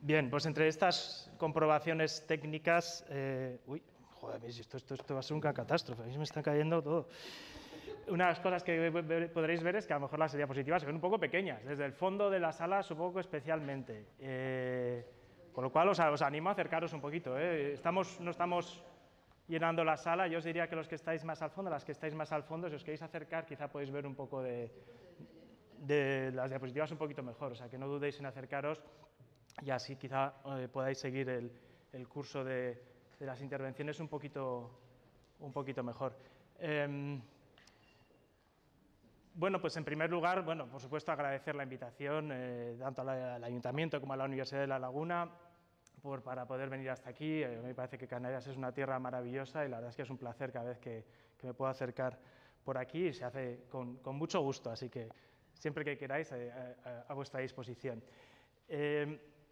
Bien, pues entre estas comprobaciones técnicas... uy, joder, esto va a ser una catástrofe, a mí se me está cayendo todo. Una de las cosas que podréis ver es que a lo mejor las diapositivas son un poco pequeñas, desde el fondo de la sala supongo especialmente. Con lo cual os animo a acercaros un poquito. No estamos llenando la sala, yo os diría que los que estáis más al fondo, las que estáis más al fondo, si os queréis acercar quizá podéis ver un poco de las diapositivas un poquito mejor, o sea que no dudéis en acercaros y así quizá podáis seguir el curso de las intervenciones un poquito mejor. Bueno, pues en primer lugar, por supuesto agradecer la invitación tanto al Ayuntamiento como a la Universidad de La Laguna para poder venir hasta aquí. Me parece que Canarias es una tierra maravillosa y la verdad es que es un placer cada vez que me puedo acercar por aquí y se hace con mucho gusto, así que siempre que queráis a vuestra disposición.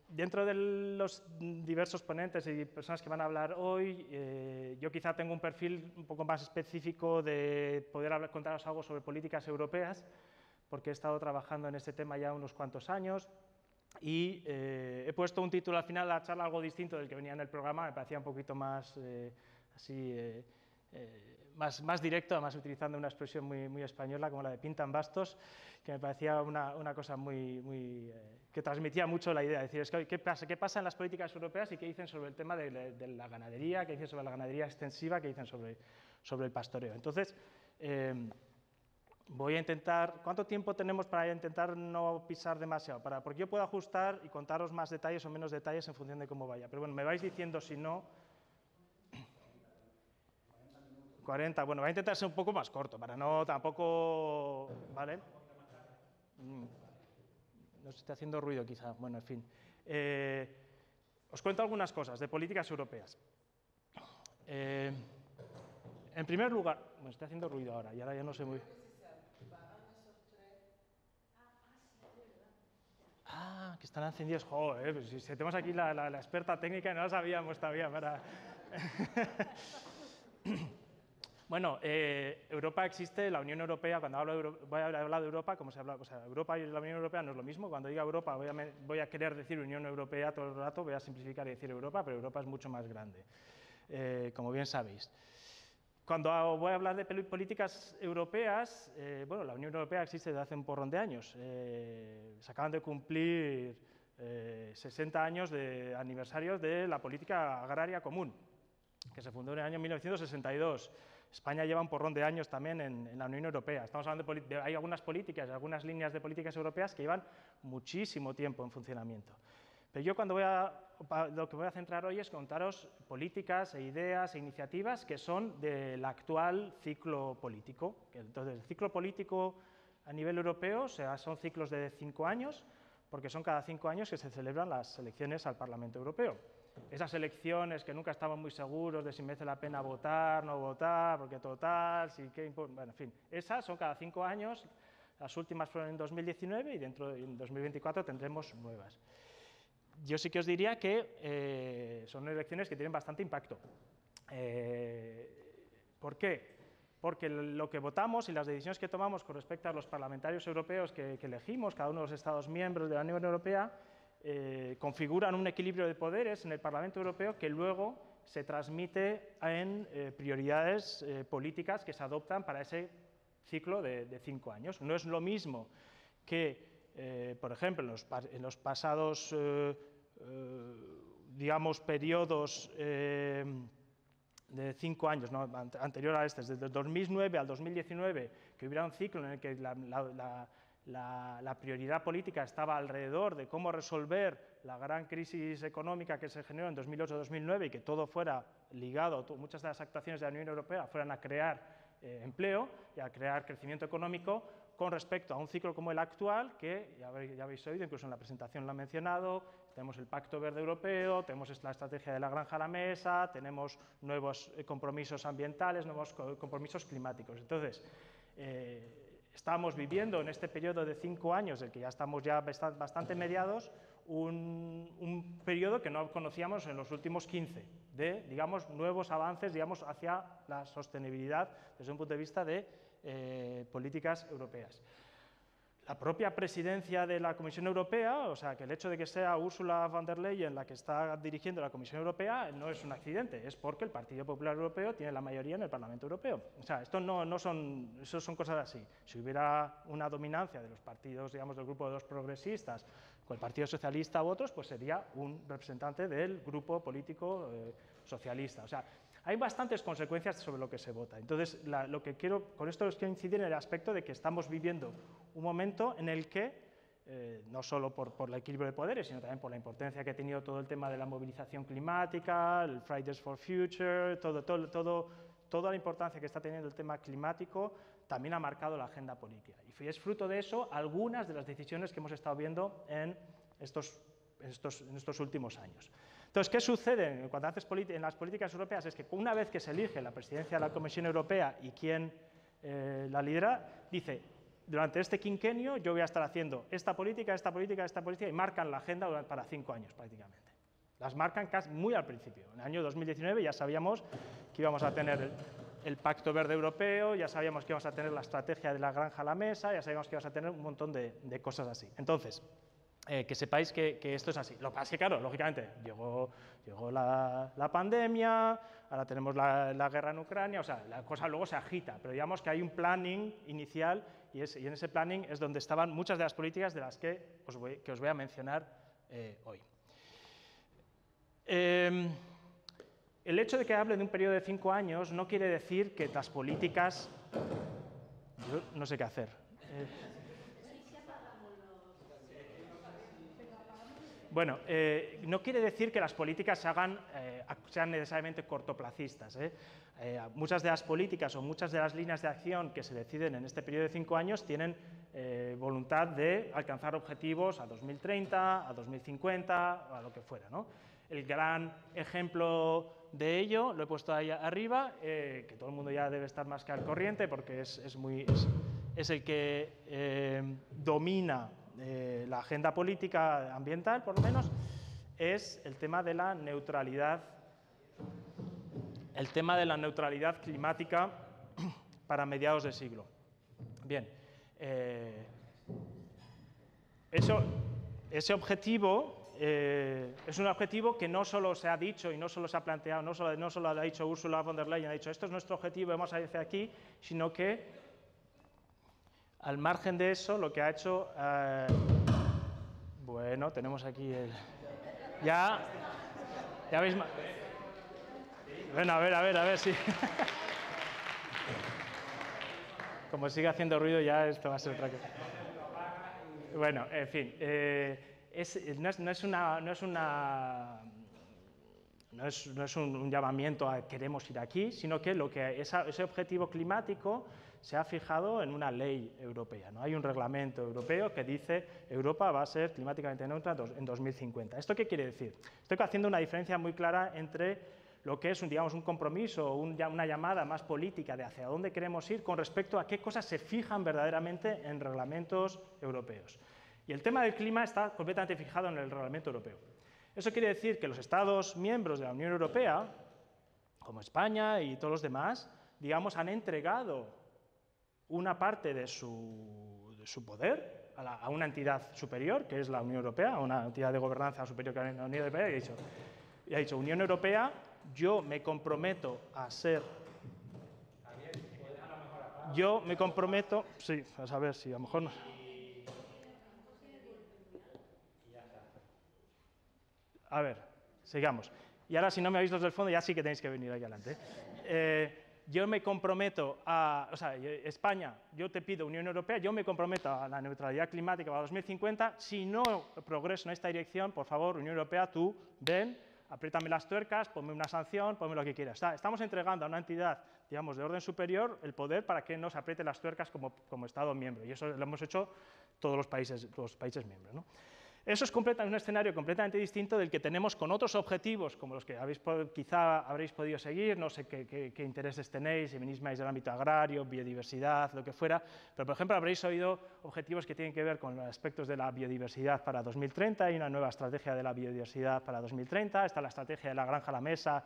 Dentro de los diversos ponentes y personas que van a hablar hoy, yo quizá tengo un perfil un poco más específico de poder contaros algo sobre políticas europeas, porque he estado trabajando en este tema ya unos cuantos años y he puesto un título al final de la charla algo distinto del que venía en el programa, me parecía un poquito más más directo, además utilizando una expresión muy española como la de pintan bastos, que me parecía una cosa que transmitía mucho la idea, es decir, ¿qué pasa en las políticas europeas y qué dicen sobre el tema de la ganadería, qué dicen sobre la ganadería extensiva, qué dicen sobre el pastoreo? Entonces, voy a intentar... ¿Cuánto tiempo tenemos para intentar no pisar demasiado? Porque yo puedo ajustar y contaros más detalles o menos detalles en función de cómo vaya, pero bueno, me vais diciendo si no... 40, bueno, voy a intentar ser un poco más corto, para no tampoco... ¿Vale? No se está haciendo ruido quizá, bueno, en fin. Os cuento algunas cosas de políticas europeas. En primer lugar... Bueno, está haciendo ruido ahora, y ahora ya no sé muy... Ah, que están encendidos. Joder, pues si tenemos aquí la experta técnica y no la sabíamos todavía para... Bueno, Europa existe, la Unión Europea, cuando voy a hablar de Europa, como se habla, o sea, Europa y la Unión Europea no es lo mismo. Cuando diga Europa voy a querer decir Unión Europea todo el rato, voy a simplificar y decir Europa, pero Europa es mucho más grande, como bien sabéis. Cuando voy a hablar de políticas europeas, bueno, la Unión Europea existe desde hace un porrón de años. Se acaban de cumplir 60 años de aniversarios de la política agraria común, que se fundó en el año 1962. España lleva un porrón de años también en la Unión Europea. Estamos hablando hay algunas políticas, algunas líneas de políticas europeas que llevan muchísimo tiempo en funcionamiento. Pero yo lo que voy a centrar hoy es contaros políticas e ideas e iniciativas que son del actual ciclo político. Entonces, el ciclo político a nivel europeo, o sea, son ciclos de 5 años, porque son cada 5 años que se celebran las elecciones al Parlamento Europeo. Esas elecciones que nunca estamos muy seguros de si merece la pena votar, no votar, porque total, bueno, en fin, esas son cada 5 años, las últimas fueron en 2019 y en 2024 tendremos nuevas. Yo sí que os diría que son elecciones que tienen bastante impacto. ¿Por qué? Porque lo que votamos y las decisiones que tomamos con respecto a los parlamentarios europeos que elegimos, cada uno de los Estados miembros de la Unión Europea, configuran un equilibrio de poderes en el Parlamento Europeo que luego se transmite en prioridades políticas que se adoptan para ese ciclo de 5 años. No es lo mismo que, por ejemplo, en los pasados, digamos, periodos de 5 años, ¿no? Anterior a este, desde el 2009 al 2019, que hubiera un ciclo en el que la prioridad política estaba alrededor de cómo resolver la gran crisis económica que se generó en 2008-2009 y que todo fuera ligado, muchas de las actuaciones de la Unión Europea fueran a crear empleo y a crear crecimiento económico, con respecto a un ciclo como el actual, que ya habéis oído, incluso en la presentación lo han mencionado, tenemos el Pacto Verde Europeo, tenemos la estrategia de la granja a la mesa, tenemos nuevos compromisos ambientales, nuevos compromisos climáticos. Entonces, estamos viviendo en este periodo de 5 años, del que ya estamos bastante mediados, un periodo que no conocíamos en los últimos 15, de, digamos, nuevos avances, digamos, hacia la sostenibilidad desde un punto de vista de políticas europeas. la propia presidencia de la Comisión Europea, o sea, que el hecho de que sea Ursula von der Leyen la que está dirigiendo la Comisión Europea no es un accidente, es porque el Partido Popular Europeo tiene la mayoría en el Parlamento Europeo. O sea, esto eso son cosas así. Si hubiera una dominancia de los partidos, digamos, del grupo de los progresistas con el Partido Socialista u otros, pues sería un representante del grupo político socialista. O sea, hay bastantes consecuencias sobre lo que se vota. Entonces, lo que con esto quiero incidir en el aspecto de que estamos viviendo un momento en el que, no solo por el equilibrio de poderes, sino también por la importancia que ha tenido todo el tema de la movilización climática, el Fridays for Future, toda la importancia que está teniendo el tema climático, también ha marcado la agenda política. Y es fruto de eso algunas de las decisiones que hemos estado viendo en estos últimos años. Entonces, ¿qué sucede cuando haces en las políticas europeas? Es que una vez que se elige la presidencia de la Comisión Europea y quien la lidera, dice, durante este quinquenio yo voy a estar haciendo esta política, y marcan la agenda para 5 años prácticamente. Las marcan casi muy al principio. En el año 2019 ya sabíamos que íbamos a tener el Pacto Verde Europeo, ya sabíamos que íbamos a tener la estrategia de la granja a la mesa, ya sabíamos que íbamos a tener un montón de cosas así. Entonces, que sepáis que esto es así. Lo que pasa es que, claro, lógicamente, llegó la pandemia, ahora tenemos la guerra en Ucrania, o sea, la cosa luego se agita, pero digamos que hay un planning inicial y en ese planning es donde estaban muchas de las políticas de las que os voy a mencionar hoy. El hecho de que hable de un periodo de 5 años no quiere decir que las políticas... Yo no sé qué hacer. Bueno, no quiere decir que las políticas sean necesariamente cortoplacistas. Muchas de las políticas o muchas de las líneas de acción que se deciden en este periodo de 5 años tienen voluntad de alcanzar objetivos a 2030, a 2050, a lo que fuera, ¿no? El gran ejemplo de ello, lo he puesto ahí arriba, que todo el mundo ya debe estar más que al corriente porque es el que domina la agenda política ambiental, por lo menos, es el tema de la neutralidad, climática para mediados de siglo. Bien, ese objetivo es un objetivo que no solo se ha dicho y no solo se ha planteado, no solo lo ha dicho Ursula von der Leyen, ha dicho esto es nuestro objetivo, vamos a ir hacia aquí, sino que al margen de eso, lo que ha hecho... bueno, tenemos aquí el... Ya veis... Bueno, a ver, sí. Como sigue haciendo ruido, ya esto va a ser otra cosa. Bueno, en fin, no es un llamamiento a queremos ir aquí, sino que ese objetivo climático se ha fijado en una ley europea, ¿no? Hay un reglamento europeo que dice Europa va a ser climáticamente neutra en 2050. ¿Esto qué quiere decir? Estoy haciendo una diferencia muy clara entre lo que es digamos, un compromiso o una llamada más política de hacia dónde queremos ir con respecto a qué cosas se fijan verdaderamente en reglamentos europeos. Y el tema del clima está completamente fijado en el reglamento europeo. Eso quiere decir que los Estados miembros de la Unión Europea, como España y todos los demás, digamos, han entregado una parte de su poder a una entidad superior, que es la Unión Europea, a una entidad de gobernanza superior que es la Unión Europea, y ha dicho, Unión Europea, yo me comprometo a ser... Yo me comprometo... Sí, a ver si a lo mejor no... A ver, sigamos. Y ahora, si no me oís los del fondo, ya sí que tenéis que venir aquí adelante. Yo me comprometo a... O sea, España, yo te pido, Unión Europea, yo me comprometo a la neutralidad climática para 2050. Si no progreso en esta dirección, por favor, Unión Europea, tú ven, apriétame las tuercas, ponme una sanción, ponme lo que quieras. Estamos entregando a una entidad, digamos, de orden superior el poder para que nos apriete las tuercas como Estado miembro. Y eso lo hemos hecho todos los países miembros, ¿no? Eso es un escenario completamente distinto del que tenemos con otros objetivos, como los que quizá habréis podido seguir, no sé qué intereses tenéis, si venís más del ámbito agrario, biodiversidad, lo que fuera, pero por ejemplo habréis oído objetivos que tienen que ver con los aspectos de la biodiversidad para 2030, hay una nueva estrategia de la biodiversidad para 2030, está la estrategia de la granja a la mesa,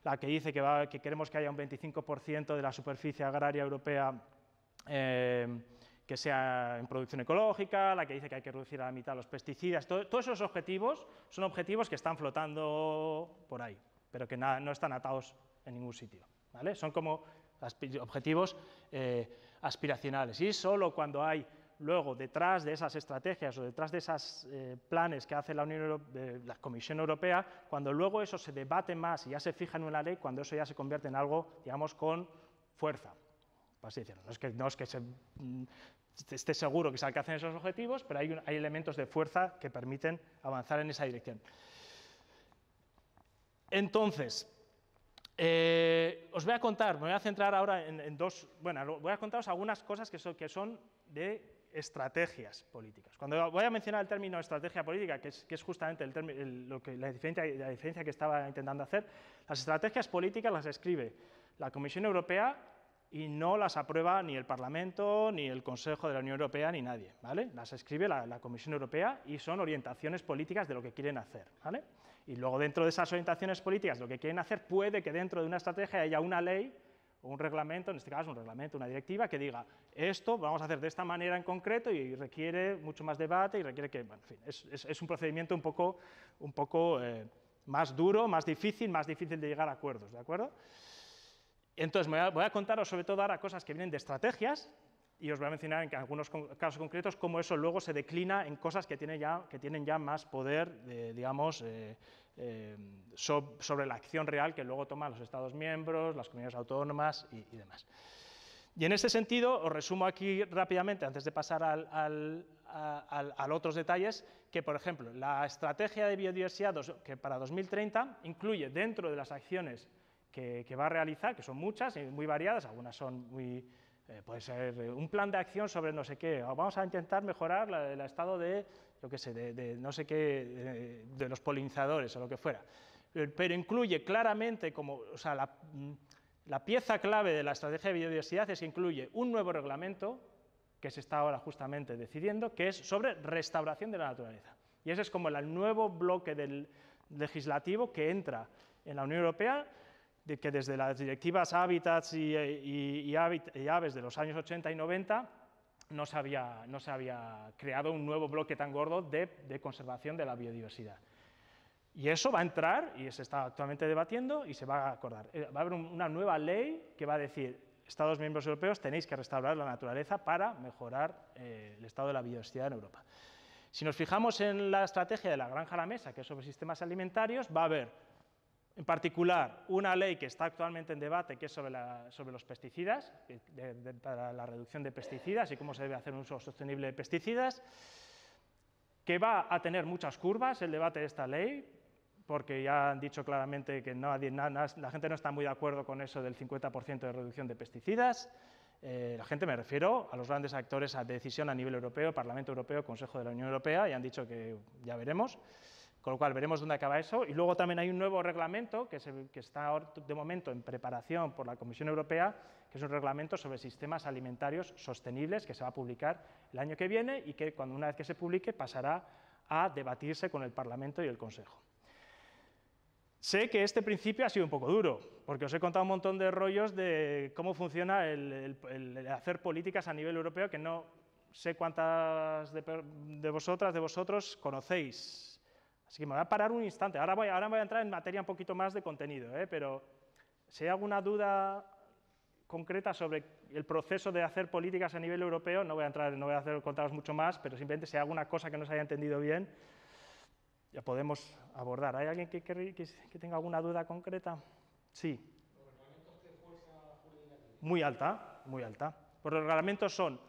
la que dice que queremos que haya un 25% de la superficie agraria europea que sea en producción ecológica, la que dice que hay que reducir a la mitad los pesticidas. Todos esos objetivos son objetivos que están flotando por ahí, pero que no están atados en ningún sitio, ¿vale? Son como objetivos aspiracionales. Y solo cuando hay luego detrás de esas estrategias o detrás de esos planes que hace la Comisión Europea, cuando luego eso se debate más y ya se fija en una ley, cuando eso ya se convierte en algo, digamos, con fuerza, por así decirlo. No es que esté seguro que se alcancen esos objetivos, pero hay elementos de fuerza que permiten avanzar en esa dirección. Entonces, os voy a contar, me voy a centrar ahora en dos, bueno, voy a contaros algunas cosas que son de estrategias políticas. Cuando voy a mencionar el término estrategia política, que es justamente la diferencia que estaba intentando hacer, las estrategias políticas las escribe la Comisión Europea y no las aprueba ni el Parlamento, ni el Consejo de la Unión Europea, ni nadie, ¿vale? Las escribe la Comisión Europea y son orientaciones políticas de lo que quieren hacer, ¿vale? Y luego dentro de esas orientaciones políticas, lo que quieren hacer, puede que dentro de una estrategia haya una ley o un reglamento, en este caso un reglamento, una directiva, que diga esto vamos a hacer de esta manera en concreto y requiere mucho más debate y requiere que, bueno, en fin, es un procedimiento un poco más duro, más difícil de llegar a acuerdos, ¿de acuerdo? Entonces voy a contaros sobre todo ahora cosas que vienen de estrategias y os voy a mencionar en algunos casos concretos cómo eso luego se declina en cosas que tienen ya más poder, digamos, sobre la acción real que luego toman los Estados miembros, las comunidades autónomas y demás. Y en ese sentido, os resumo aquí rápidamente, antes de pasar a otros detalles, que, por ejemplo, la estrategia de biodiversidad que para 2030 incluye dentro de las acciones que va a realizar, que son muchas y muy variadas, algunas son muy... puede ser un plan de acción sobre no sé qué, o vamos a intentar mejorar el estado de, yo qué sé, de no sé qué, de los polinizadores o lo que fuera. Pero incluye claramente, o sea, la pieza clave de la estrategia de biodiversidad es que incluye un nuevo reglamento, que se está ahora justamente decidiendo, que es sobre restauración de la naturaleza. Y ese es como el nuevo bloque legislativo que entra en la Unión Europea, de que desde las directivas Hábitats y Aves de los años 80 y 90 no se había creado un nuevo bloque tan gordo de conservación de la biodiversidad. Y eso va a entrar, y se está actualmente debatiendo, y se va a acordar. Va a haber una nueva ley que va a decir, Estados miembros europeos tenéis que restaurar la naturaleza para mejorar el estado de la biodiversidad en Europa. Si nos fijamos en la estrategia de la granja a la mesa, que es sobre sistemas alimentarios, va a haber en particular, una ley que está actualmente en debate, que es sobre los pesticidas, para la reducción de pesticidas y cómo se debe hacer un uso sostenible de pesticidas, que va a tener muchas curvas el debate de esta ley, porque ya han dicho claramente que la gente no está muy de acuerdo con eso del 50% de reducción de pesticidas. La gente, me refiero a los grandes actores de decisión a nivel europeo, Parlamento Europeo, Consejo de la Unión Europea, y han dicho que ya veremos. Con lo cual, veremos dónde acaba eso. Y luego también hay un nuevo reglamento que está de momento en preparación por la Comisión Europea, que es un reglamento sobre sistemas alimentarios sostenibles, que se va a publicar el año que viene y que una vez que se publique pasará a debatirse con el Parlamento y el Consejo. Sé que este principio ha sido un poco duro, porque os he contado un montón de rollos de cómo funciona el hacer políticas a nivel europeo, que no sé cuántas de vosotros conocéis. Así que me voy a parar un instante. Ahora voy a entrar en materia un poquito más de contenido, pero si hay alguna duda concreta sobre el proceso de hacer políticas a nivel europeo, no voy a contaros mucho más, pero simplemente si hay alguna cosa que no se haya entendido bien, ya podemos abordar. ¿Hay alguien que tenga alguna duda concreta? Sí. ¿Los reglamentos de fuerza jurídica? Muy alta, muy alta. Pues los reglamentos son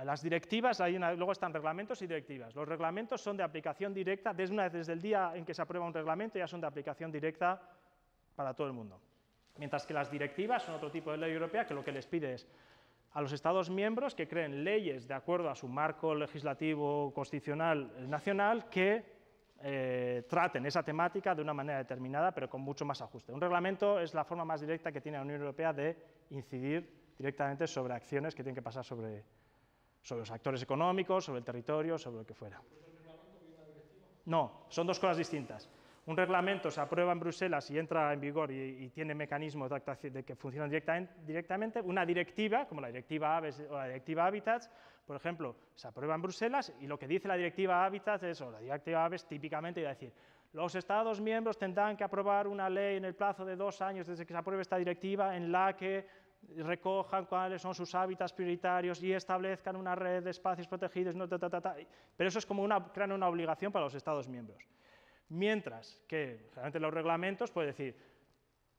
las directivas, luego están reglamentos y directivas. Los reglamentos son de aplicación directa, desde el día en que se aprueba un reglamento ya son de aplicación directa para todo el mundo. Mientras que las directivas son otro tipo de ley europea que lo que les pide es a los Estados miembros que creen leyes de acuerdo a su marco legislativo constitucional nacional que traten esa temática de una manera determinada, pero con mucho más ajuste. Un reglamento es la forma más directa que tiene la Unión Europea de incidir directamente sobre acciones que tienen que pasar sobre los actores económicos, sobre el territorio, sobre lo que fuera. ¿El reglamento viene una directiva? No, son dos cosas distintas. un reglamento se aprueba en Bruselas y entra en vigor y tiene mecanismos de que funcionan directamente, una directiva, como la directiva Aves o la directiva Hábitats, por ejemplo, se aprueba en Bruselas y lo que dice la directiva Hábitats es, o la directiva Aves típicamente iba a decir, los Estados miembros tendrán que aprobar una ley en el plazo de 2 años desde que se apruebe esta directiva en la que recojan cuáles son sus hábitats prioritarios y establezcan una red de espacios protegidos, no, pero eso es como crear una obligación para los Estados miembros. Mientras que, realmente los reglamentos, puede decir,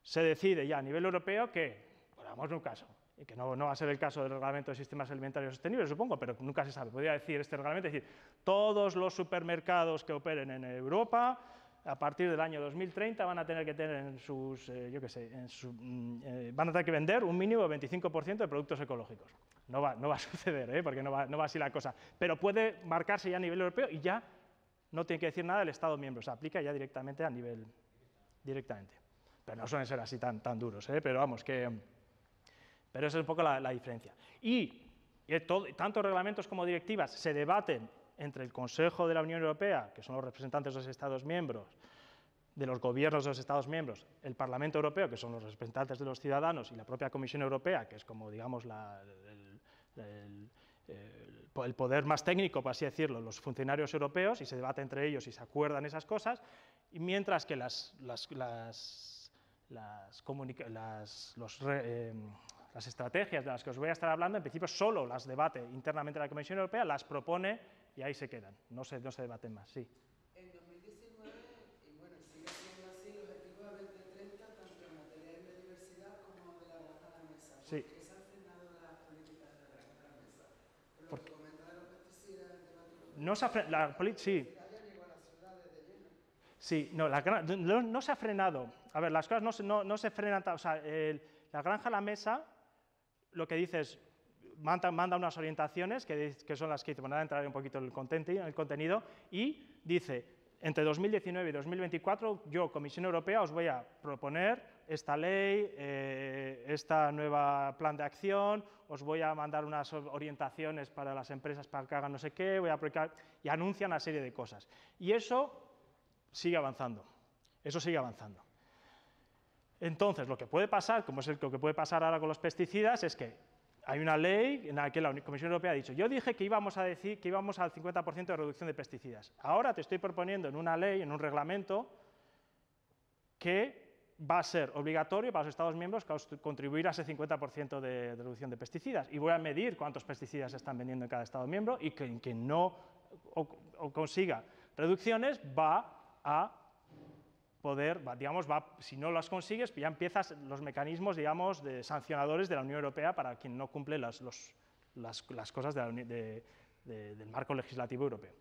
se decide ya a nivel europeo que, pongamos un caso, y que no va a ser el caso del reglamento de sistemas alimentarios sostenibles, supongo, pero nunca se sabe, podría decir este reglamento, decir, todos los supermercados que operen en Europa, a partir del año 2030 van a tener que tener en sus, van a tener que vender un mínimo de 25% de productos ecológicos. No va a suceder, porque no va así la cosa, pero puede marcarse ya a nivel europeo y ya no tiene que decir nada el Estado miembro, se aplica ya directamente a nivel, Pero no suelen ser así tan duros, pero vamos, pero esa es un poco la diferencia. Y tanto reglamentos como directivas se debaten entre el Consejo de la Unión Europea, que son los representantes de los Estados miembros, de los gobiernos de los Estados miembros, el Parlamento Europeo, que son los representantes de los ciudadanos, y la propia Comisión Europea, que es como, digamos, el poder más técnico, por así decirlo, los funcionarios europeos, y se debate entre ellos y se acuerdan esas cosas, y mientras que las estrategias de las que os voy a estar hablando, en principio solo las debate internamente la Comisión Europea, las propone y ahí se quedan, no se debaten más. Sí. En 2019, y bueno, sigue siendo así, el objetivo de 2030, tanto en materia de biodiversidad como de la granja a la mesa. Sí. ¿Por qué se han frenado las políticas de la granja a la mesa? Por lo que comenta de los pesticidas, el debate... No se ha frenado, sí. Sí, no se ha frenado. A ver, las cosas no se frenan, o sea, la granja a la mesa lo que dice es, manda unas orientaciones, que son las que van a entrar un poquito en el contenido, y dice, entre 2019 y 2024, yo, Comisión Europea, os voy a proponer esta ley, esta nueva plan de acción, os voy a mandar unas orientaciones para las empresas para que hagan no sé qué, voy a aplicar, y anuncia una serie de cosas. Y eso sigue avanzando, Entonces, lo que puede pasar, como es lo que puede pasar ahora con los pesticidas, es que hay una ley en la que la Comisión Europea ha dicho, yo dije que íbamos al 50% de reducción de pesticidas. Ahora te estoy proponiendo en una ley, en un reglamento, que va a ser obligatorio para los Estados miembros contribuir a ese 50% de reducción de pesticidas. Y voy a medir cuántos pesticidas se están vendiendo en cada Estado miembro y que no consiga reducciones va a poder, digamos, si no las consigues, ya empiezas los mecanismos, digamos, de sancionadores de la Unión Europea para quien no cumple las cosas del marco legislativo europeo.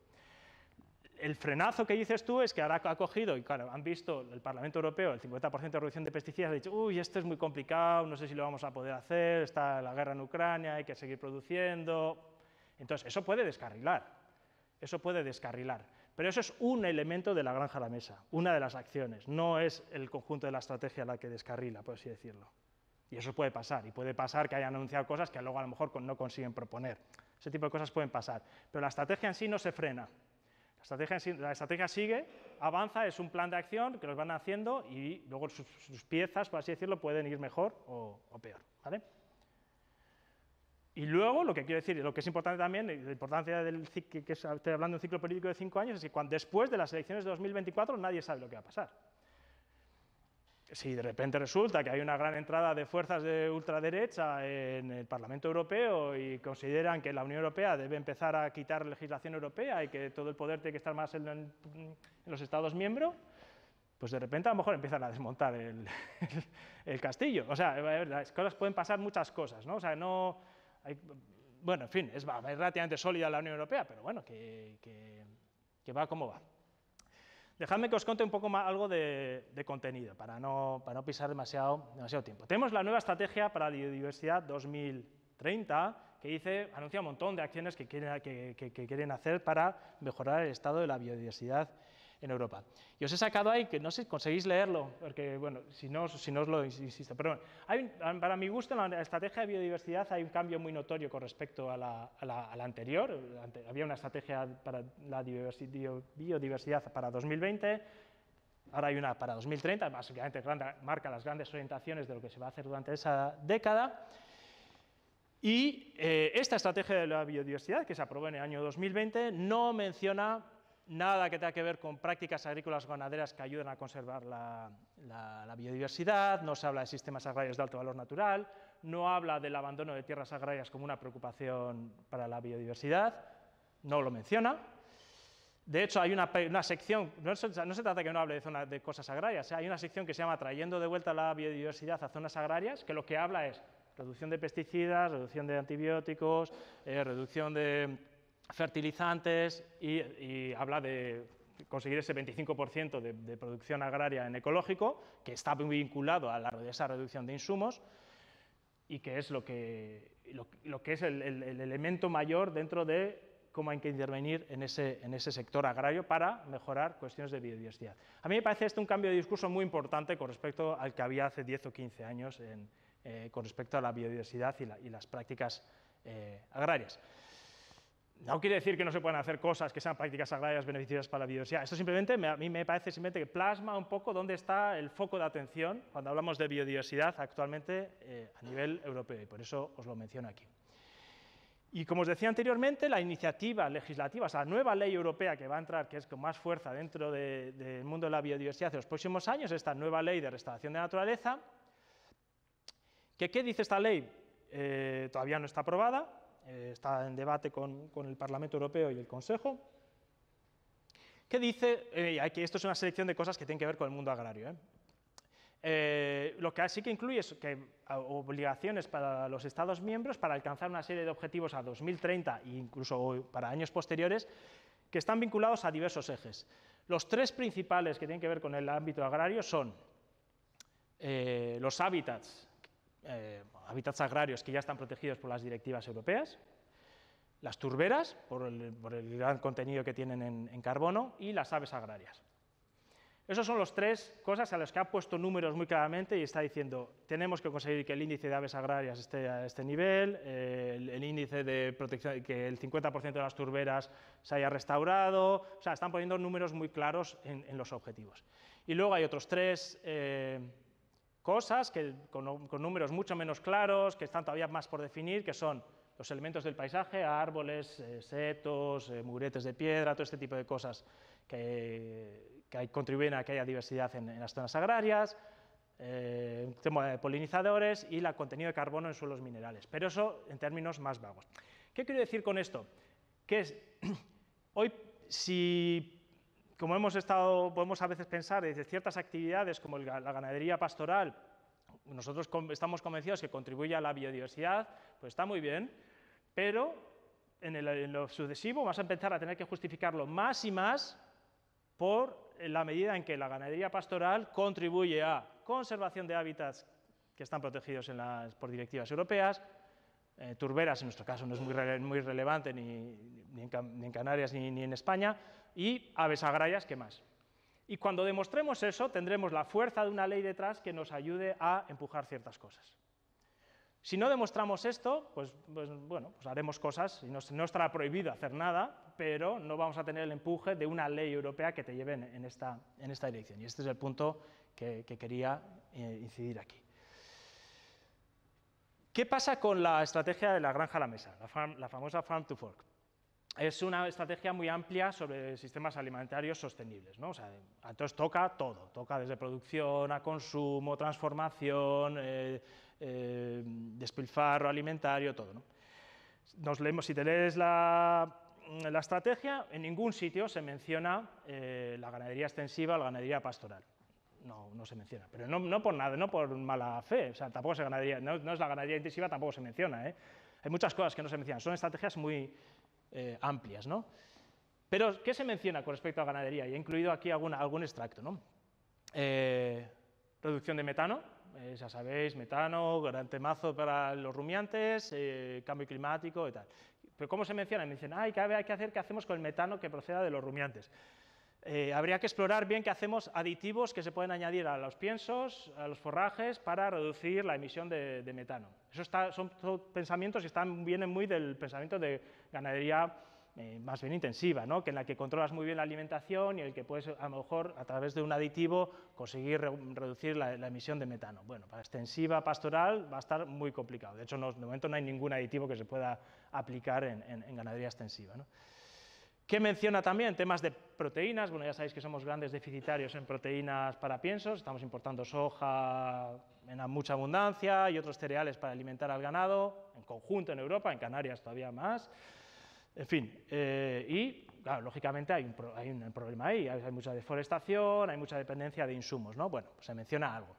El frenazo que dices tú es que ahora ha cogido, y claro, han visto el Parlamento Europeo el 50% de reducción de pesticidas, ha dicho, uy, esto es muy complicado, no sé si lo vamos a poder hacer, está la guerra en Ucrania, hay que seguir produciendo. Entonces, eso puede descarrilar. Pero eso es un elemento de la granja a la mesa, una de las acciones, no es el conjunto de la estrategia la que descarrila, por así decirlo. Y eso puede pasar, y puede pasar que hayan anunciado cosas que luego a lo mejor no consiguen proponer. Ese tipo de cosas pueden pasar, pero la estrategia en sí no se frena. La estrategia sigue, avanza, es un plan de acción que los van haciendo y luego sus piezas, por así decirlo, pueden ir mejor o peor, ¿vale? Y luego, lo que quiero decir, lo que es importante también, la importancia que estoy hablando de un ciclo político de 5 años, es que después de las elecciones de 2024 nadie sabe lo que va a pasar. Si de repente resulta que hay una gran entrada de fuerzas de ultraderecha en el Parlamento Europeo y consideran que la Unión Europea debe empezar a quitar legislación europea y que todo el poder tiene que estar más en los Estados miembros, pues de repente a lo mejor empiezan a desmontar el castillo. O sea, las cosas pueden pasar muchas cosas, ¿no? O sea, bueno, en fin, es relativamente sólida la Unión Europea, pero bueno, que va como va. Dejadme que os cuente un poco más algo de contenido, para no pisar demasiado tiempo. Tenemos la nueva estrategia para la biodiversidad 2030, que anuncia un montón de acciones que quieren hacer para mejorar el estado de la biodiversidad en Europa. Y os he sacado ahí, que no sé si conseguís leerlo, porque, bueno, si no os lo insisto, pero bueno, para mi gusto en la estrategia de biodiversidad hay un cambio muy notorio con respecto a la anterior. Había una estrategia para la biodiversidad para 2020, Ahora hay una para 2030, básicamente marca las grandes orientaciones de lo que se va a hacer durante esa década. Y esta estrategia de la biodiversidad, que se aprobó en el año 2020, no menciona nada que tenga que ver con prácticas agrícolas o ganaderas que ayuden a conservar la biodiversidad, no se habla de sistemas agrarios de alto valor natural, no habla del abandono de tierras agrarias como una preocupación para la biodiversidad, no lo menciona. De hecho, hay una sección, no se trata que no hable de cosas agrarias, hay una sección que se llama Trayendo de vuelta la biodiversidad a zonas agrarias, que lo que habla es reducción de pesticidas, reducción de antibióticos, reducción de fertilizantes y habla de conseguir ese 25% de producción agraria en ecológico, que está muy vinculado a esa reducción de insumos y que es lo que es el elemento mayor dentro de cómo hay que intervenir en ese sector agrario para mejorar cuestiones de biodiversidad. A mí me parece esto un cambio de discurso muy importante con respecto al que había hace 10 o 15 años con respecto a la biodiversidad y las prácticas agrarias. No quiere decir que no se puedan hacer cosas que sean prácticas agrarias beneficiosas para la biodiversidad. Esto simplemente, a mí me parece simplemente que plasma un poco dónde está el foco de atención cuando hablamos de biodiversidad actualmente a nivel europeo, y por eso os lo menciono aquí. Y como os decía anteriormente, la iniciativa legislativa, o sea, la nueva ley europea que va a entrar, que es con más fuerza dentro del mundo de la biodiversidad en los próximos años, esta nueva ley de restauración de la naturaleza, ¿qué dice esta ley? Todavía no está aprobada, está en debate con el Parlamento Europeo y el Consejo. ¿Qué dice? Esto es una selección de cosas que tienen que ver con el mundo agrario. Lo que sí que incluye es obligaciones para los Estados miembros para alcanzar una serie de objetivos a 2030 e incluso para años posteriores que están vinculados a diversos ejes. Los tres principales que tienen que ver con el ámbito agrario son los hábitats agrarios que ya están protegidos por las directivas europeas, las turberas, por el gran contenido que tienen en carbono, y las aves agrarias. Esas son las tres cosas a las que ha puesto números muy claramente y está diciendo tenemos que conseguir que el índice de aves agrarias esté a este nivel, el índice de protección, que el 50% de las turberas se haya restaurado, o sea, están poniendo números muy claros en los objetivos. Y luego hay otros tres cosas con números mucho menos claros, que están todavía más por definir, que son los elementos del paisaje, árboles, setos, muretes de piedra, todo este tipo de cosas que contribuyen a que haya diversidad en las zonas agrarias, el tema de polinizadores y el contenido de carbono en suelos minerales, pero eso en términos más vagos. ¿Qué quiero decir con esto? Que hoy, como podemos a veces pensar desde ciertas actividades como la ganadería pastoral, nosotros estamos convencidos que contribuye a la biodiversidad, pues está muy bien, pero en lo sucesivo vamos a empezar a tener que justificarlo más y más por la medida en que la ganadería pastoral contribuye a conservación de hábitats que están protegidos por directivas europeas, turberas en nuestro caso no es muy relevante ni en Canarias ni en España, y aves agrarias, ¿qué más? Y cuando demostremos eso, tendremos la fuerza de una ley detrás que nos ayude a empujar ciertas cosas. Si no demostramos esto, pues haremos cosas y no estará prohibido hacer nada, pero no vamos a tener el empuje de una ley europea que te lleve en esta dirección. Y este es el punto que quería incidir aquí. ¿Qué pasa con la estrategia de la granja a la mesa, la famosa Farm to Fork? Es una estrategia muy amplia sobre sistemas alimentarios sostenibles, ¿no? O sea, entonces toca todo, toca desde producción a consumo, transformación, despilfarro alimentario, todo, ¿no? Si te lees la estrategia, en ningún sitio se menciona la ganadería extensiva o la ganadería pastoral. No se menciona, pero no por nada, no por mala fe, o sea, tampoco es ganadería, no es la ganadería intensiva, tampoco se menciona, Hay muchas cosas que no se mencionan, son estrategias muy amplias, ¿no? Pero, ¿qué se menciona con respecto a ganadería? Y he incluido aquí algún extracto, ¿no? Reducción de metano, ya sabéis, metano, gran temazo para los rumiantes, cambio climático y tal. Pero ¿cómo se menciona? Me dicen, ¿qué hacemos con el metano que proceda de los rumiantes? Habría que explorar bien qué hacemos aditivos que se pueden añadir a los piensos, a los forrajes, para reducir la emisión de metano. Son pensamientos que vienen muy del pensamiento de ganadería más bien intensiva, ¿no? Que en la que controlas muy bien la alimentación y en el que puedes, a lo mejor, a través de un aditivo, conseguir reducir la emisión de metano. Bueno, para extensiva pastoral va a estar muy complicado. De hecho, de momento no hay ningún aditivo que se pueda aplicar en ganadería extensiva, ¿no? ¿Qué menciona también? Temas de proteínas. Bueno, ya sabéis que somos grandes deficitarios en proteínas para piensos, estamos importando soja en mucha abundancia y otros cereales para alimentar al ganado, en conjunto en Europa, en Canarias todavía más. En fin, y claro, lógicamente hay un problema ahí, hay mucha deforestación, hay mucha dependencia de insumos, ¿no? Bueno, pues se menciona algo.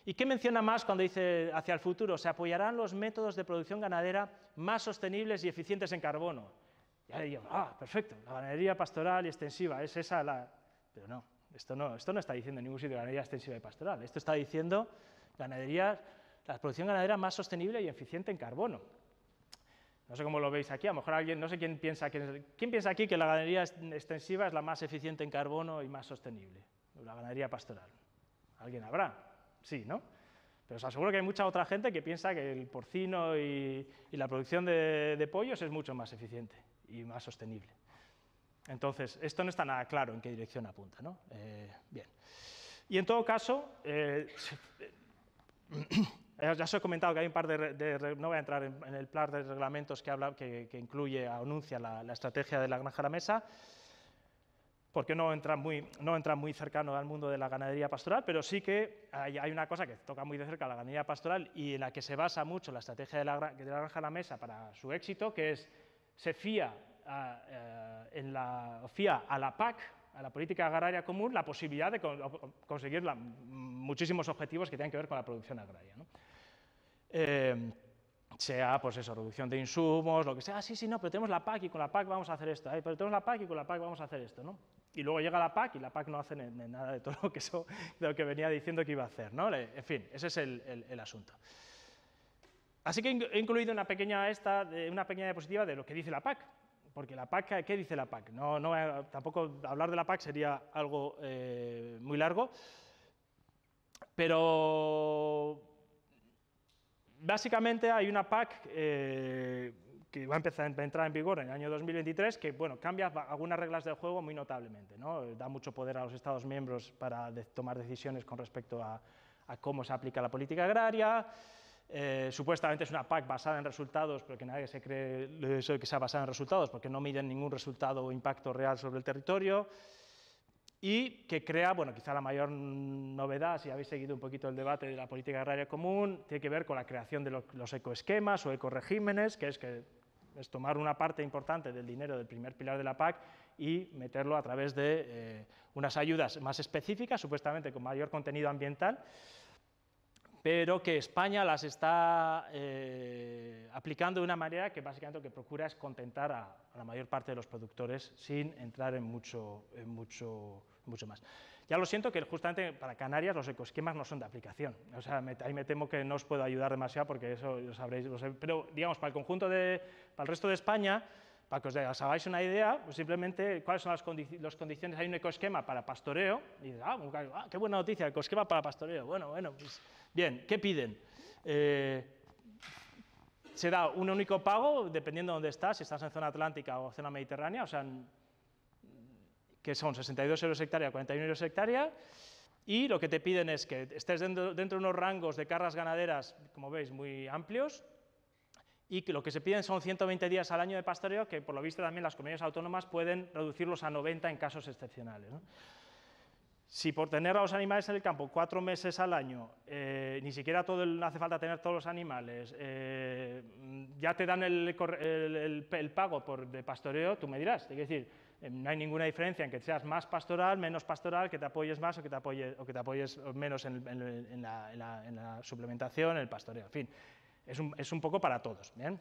¿Y qué menciona más cuando dice hacia el futuro? Se apoyarán los métodos de producción ganadera más sostenibles y eficientes en carbono. Ya le digo, perfecto, la ganadería pastoral y extensiva, es esa la... Pero no, esto no está diciendo en ningún sitio ganadería extensiva y pastoral, esto está diciendo la producción ganadera más sostenible y eficiente en carbono. No sé cómo lo veis aquí, a lo mejor alguien, no sé quién piensa aquí que la ganadería extensiva es la más eficiente en carbono y más sostenible, la ganadería pastoral. ¿Alguien habrá? Sí, ¿no? Pero os aseguro que hay mucha otra gente que piensa que el porcino y la producción de pollos es mucho más eficiente y más sostenible. Entonces, esto no está nada claro en qué dirección apunta, ¿no? Bien. Y en todo caso, ya os he comentado que hay un par no voy a entrar en el plan de reglamentos que incluye o anuncia la estrategia de la granja a la mesa, porque no entra muy cercano al mundo de la ganadería pastoral, pero sí que hay una cosa que toca muy de cerca a la ganadería pastoral y en la que se basa mucho la estrategia de la granja a la mesa para su éxito, que es se fía a la PAC, a la Política Agraria Común, la posibilidad de conseguir muchísimos objetivos que tienen que ver con la producción agraria, ¿no? Sea, pues eso, reducción de insumos, lo que sea, sí, no, pero tenemos la PAC y con la PAC vamos a hacer esto, pero tenemos la PAC y con la PAC vamos a hacer esto, ¿no? Y luego llega la PAC y la PAC no hace nada de todo lo que venía diciendo que iba a hacer, ¿no? En fin, ese es el asunto. Así que he incluido una pequeña diapositiva de lo que dice la PAC, porque la PAC, ¿qué dice la PAC? Tampoco hablar de la PAC sería algo muy largo, pero básicamente hay una PAC que va a entrar en vigor en el año 2023, que bueno, cambia algunas reglas del juego muy notablemente, ¿no? Da mucho poder a los Estados miembros para tomar decisiones con respecto a cómo se aplica la política agraria. Supuestamente es una PAC basada en resultados, pero que nadie se cree que sea basada en resultados, porque no miden ningún resultado o impacto real sobre el territorio, y que crea, bueno, quizá la mayor novedad, si habéis seguido un poquito el debate de la política agraria común, tiene que ver con la creación de los ecoesquemas o ecoregímenes, que es tomar una parte importante del dinero del primer pilar de la PAC y meterlo a través de unas ayudas más específicas, supuestamente con mayor contenido ambiental, pero que España las está aplicando de una manera que básicamente lo que procura es contentar a la mayor parte de los productores sin entrar en mucho más. Ya lo siento que justamente para Canarias los ecoesquemas no son de aplicación, o sea, ahí me temo que no os puedo ayudar demasiado porque eso lo sabréis, pero digamos para el resto de España, para que os hagáis una idea, pues simplemente cuáles son las condiciones. Hay un ecoesquema para pastoreo, y dices, qué buena noticia, ecoesquema para pastoreo. Bueno, pues bien, ¿qué piden? Se da un único pago, dependiendo de dónde estás, si estás en zona atlántica o zona mediterránea, o sea, que son 62 euros hectárea, 41 euros hectárea, y lo que te piden es que estés dentro de unos rangos de cargas ganaderas, como veis, muy amplios, y que lo que se piden son 120 días al año de pastoreo, que por lo visto también las comunidades autónomas pueden reducirlos a 90 en casos excepcionales, ¿no? Si por tener a los animales en el campo 4 meses al año, ni siquiera hace falta tener todos los animales, ya te dan el pago de pastoreo, tú me dirás, es decir, no hay ninguna diferencia en que seas más pastoral, menos pastoral, que te apoyes más o que te apoyes menos en la suplementación, en el pastoreo, en fin. Es un poco para todos, ¿bien?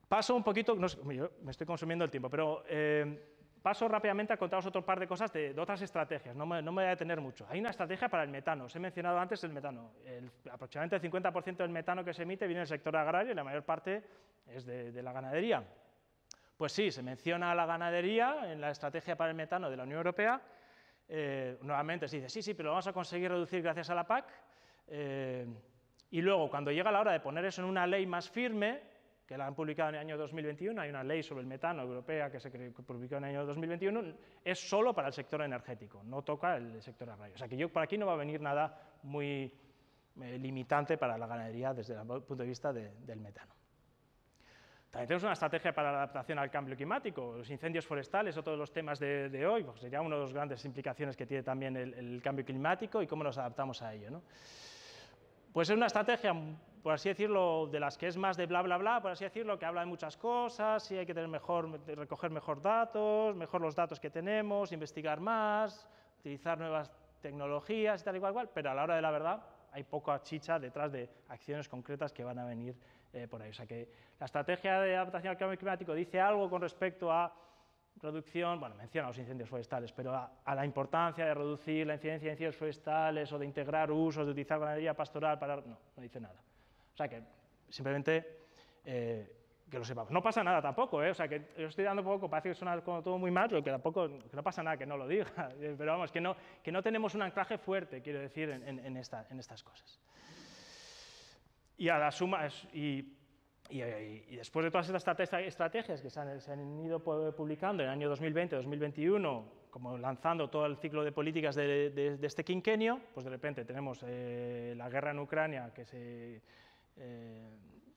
Paso un poquito, no sé, yo me estoy consumiendo el tiempo, pero paso rápidamente a contaros otro par de cosas de otras estrategias, no me voy a detener mucho. Hay una estrategia para el metano, os he mencionado antes el metano. Aproximadamente el 50% del metano que se emite viene del sector agrario y la mayor parte es de la ganadería. Pues sí, se menciona la ganadería en la estrategia para el metano de la Unión Europea. Nuevamente se dice, sí, pero lo vamos a conseguir reducir gracias a la PAC. Y luego, cuando llega la hora de poner eso en una ley más firme, que la han publicado en el año 2021, hay una ley sobre el metano europea que se publicó en el año 2021, es solo para el sector energético, no toca el sector agrario. O sea que yo por aquí no va a venir nada muy limitante para la ganadería desde el punto de vista del metano. También tenemos una estrategia para la adaptación al cambio climático. Los incendios forestales, otro de los temas de hoy, pues sería una de las grandes implicaciones que tiene también el cambio climático y cómo nos adaptamos a ello, ¿no? Pues es una estrategia, por así decirlo, de las que es más de bla, bla, bla, por así decirlo, que habla de muchas cosas, sí hay que recoger mejor datos, mejor los datos que tenemos, investigar más, utilizar nuevas tecnologías y tal y cual, pero a la hora de la verdad hay poca chicha detrás de acciones concretas que van a venir por ahí. O sea que la estrategia de adaptación al cambio climático dice algo con respecto a reducción, bueno, menciona los incendios forestales, pero a la importancia de reducir la incidencia de incendios forestales o de integrar usos, de utilizar ganadería pastoral para... No dice nada. O sea que simplemente que lo sepamos. No pasa nada tampoco, o sea que yo estoy dando poco, parece que suena como todo muy mal, pero que tampoco, que no pasa nada que no lo diga, pero vamos, que no tenemos un anclaje fuerte, quiero decir, en estas cosas. Y a la suma, y después de todas estas estrategias que se han ido publicando en el año 2020-2021, como lanzando todo el ciclo de políticas de este quinquenio, pues de repente tenemos la guerra en Ucrania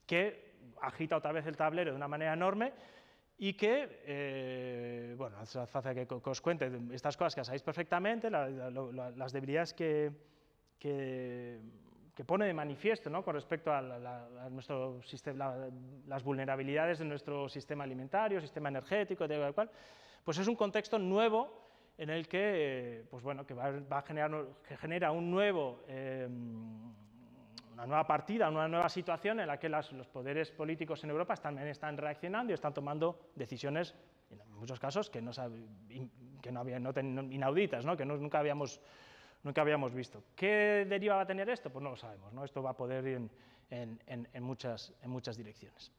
que agita otra vez el tablero de una manera enorme y que, bueno, hace falta que os cuente estas cosas que sabéis perfectamente, las debilidades que pone de manifiesto, ¿no?, con respecto a nuestro sistema, las vulnerabilidades de nuestro sistema alimentario, sistema energético, tal cual, pues es un contexto nuevo en el que, pues bueno, que genera un nuevo, una nueva partida, una nueva situación en la que los poderes políticos en Europa también están reaccionando y están tomando decisiones, en muchos casos, inauditas, ¿no?, que nunca habíamos visto. ¿Qué deriva va a tener esto? Pues no lo sabemos, ¿no? Esto va a poder ir en muchas direcciones.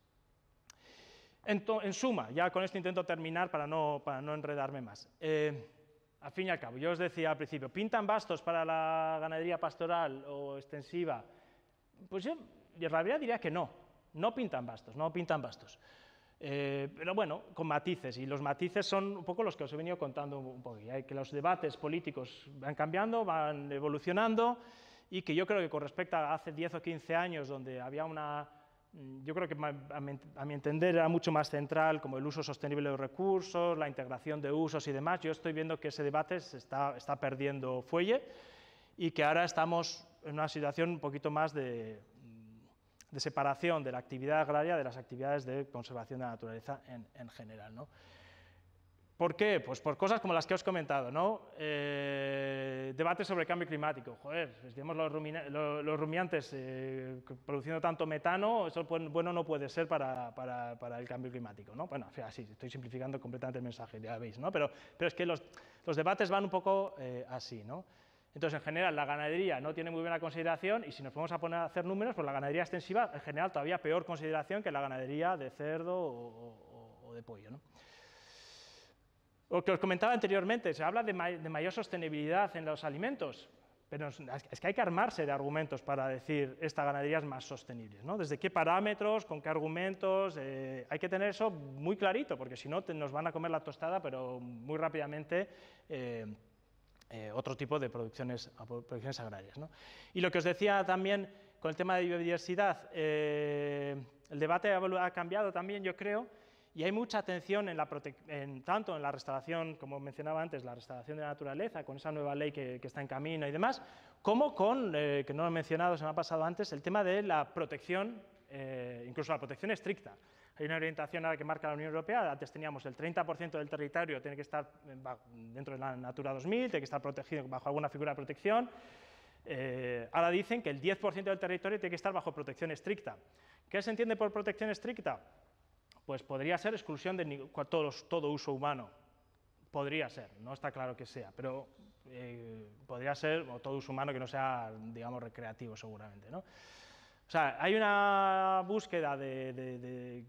En suma, ya con esto intento terminar para no enredarme más. Al fin y al cabo, yo os decía al principio, ¿pintan bastos para la ganadería pastoral o extensiva? Pues yo en realidad diría que no pintan bastos. Pero bueno, con matices, y los matices son un poco los que os he venido contando un poco, que los debates políticos van cambiando, van evolucionando, y que yo creo que con respecto a hace 10 o 15 años, donde había yo creo que a mi entender era mucho más central, como el uso sostenible de los recursos, la integración de usos y demás, yo estoy viendo que ese debate se está perdiendo fuelle, y que ahora estamos en una situación un poquito más de separación de la actividad agraria de las actividades de conservación de la naturaleza en general, ¿no? ¿Por qué? Pues por cosas como las que os he comentado, ¿no? Debates sobre el cambio climático. Joder, si tenemos los rumiantes produciendo tanto metano, eso bueno no puede ser para el cambio climático, ¿no? Bueno, así, estoy simplificando completamente el mensaje, ya veis, ¿no? Pero es que los debates van un poco así, ¿no? Entonces, en general, la ganadería no tiene muy buena consideración, y si nos ponemos a poner a hacer números, pues la ganadería extensiva, en general, todavía peor consideración que la ganadería de cerdo o de pollo, ¿no? Lo que os comentaba anteriormente, se habla de mayor sostenibilidad en los alimentos, pero es que hay que armarse de argumentos para decir esta ganadería es más sostenible, ¿no? ¿Desde qué parámetros, con qué argumentos? Hay que tener eso muy clarito, porque si no nos van a comer la tostada, pero muy rápidamente otro tipo de producciones agrarias, ¿no? Y lo que os decía también con el tema de biodiversidad, el debate ha cambiado también, yo creo, y hay mucha atención tanto en la restauración, como mencionaba antes, la restauración de la naturaleza, con esa nueva ley que está en camino y demás, como con, que no lo he mencionado, se me ha pasado antes, el tema de la protección, incluso la protección estricta. Hay una orientación ahora que marca la Unión Europea, antes teníamos el 30% del territorio tiene que estar dentro de la Natura 2000, tiene que estar protegido bajo alguna figura de protección. Ahora dicen que el 10% del territorio tiene que estar bajo protección estricta. ¿Qué se entiende por protección estricta? Pues podría ser exclusión de todo uso humano. Podría ser, no está claro que sea, pero podría ser todo uso humano que no sea, digamos, recreativo seguramente, ¿no? O sea, hay una búsqueda de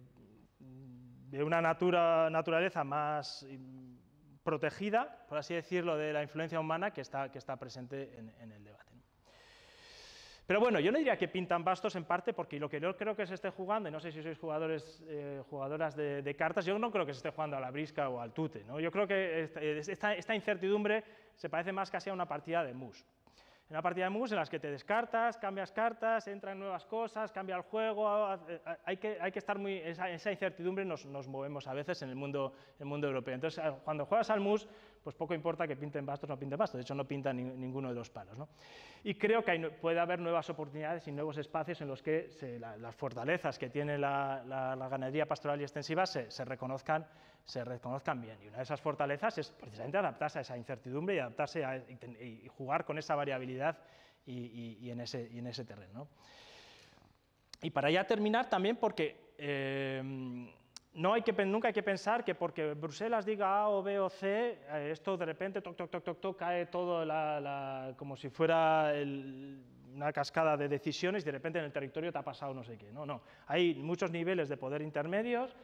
una naturaleza más protegida, por así decirlo, de la influencia humana que está presente en el debate, ¿no? Pero bueno, yo no diría que pintan bastos en parte porque lo que yo creo que se esté jugando, y no sé si sois jugadoras de cartas, yo no creo que se esté jugando a la brisca o al tute, ¿no? Yo creo que esta incertidumbre se parece más casi a una partida de mus. En una partida de mus en las que te descartas, cambias cartas, entran nuevas cosas, cambia el juego, hay que estar muy... Esa incertidumbre nos movemos a veces en el mundo europeo. Entonces, cuando juegas al mus, pues poco importa que pinten bastos o no pinten bastos, de hecho no pintan ninguno de los palos, ¿no? Y creo que puede haber nuevas oportunidades y nuevos espacios en los que las fortalezas que tiene la ganadería pastoral y extensiva se reconozcan bien. Y una de esas fortalezas es precisamente adaptarse a esa incertidumbre y adaptarse y jugar con esa variabilidad y en ese terreno, ¿no? Y para ya terminar también porque nunca hay que pensar que porque Bruselas diga A o B o C, esto de repente cae todo como si fuera una cascada de decisiones y de repente en el territorio te ha pasado no sé qué. No. Hay muchos niveles de poder intermedios.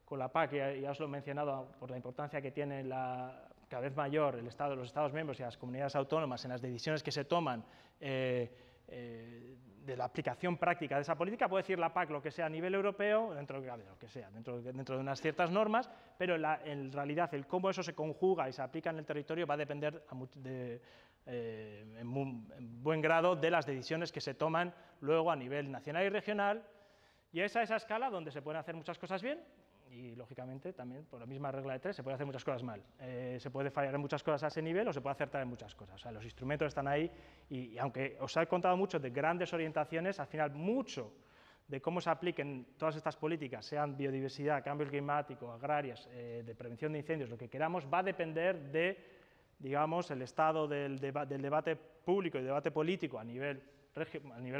Con la PAC, ya os lo he mencionado, por la importancia que tiene cada vez mayor los Estados miembros y las comunidades autónomas en las decisiones que se toman de la aplicación práctica de esa política. Puede decir la PAC lo que sea a nivel europeo, dentro de unas ciertas normas, pero en realidad el cómo eso se conjuga y se aplica en el territorio va a depender en buen grado de las decisiones que se toman luego a nivel nacional y regional, y es a esa escala donde se pueden hacer muchas cosas bien y, lógicamente, también por la misma regla de 3 se puede hacer muchas cosas mal. Se puede fallar en muchas cosas a ese nivel o se puede acertar en muchas cosas. O sea, los instrumentos están ahí y aunque os he contado mucho de grandes orientaciones, al final mucho de cómo se apliquen todas estas políticas, sean biodiversidad, cambio climático, agrarias, de prevención de incendios, lo que queramos, va a depender de, digamos, el estado del debate público y debate político a nivel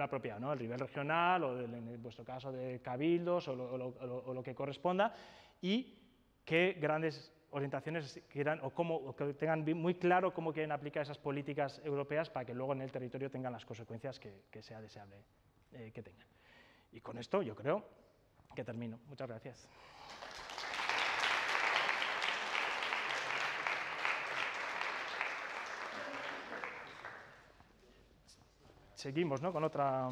apropiado, ¿no? El nivel regional o en vuestro caso de cabildos o lo que corresponda, y qué grandes orientaciones quieran o que tengan muy claro cómo quieren aplicar esas políticas europeas para que luego en el territorio tengan las consecuencias que sea deseable que tengan. Y con esto yo creo que termino. Muchas gracias. Seguimos, ¿no? Con otra...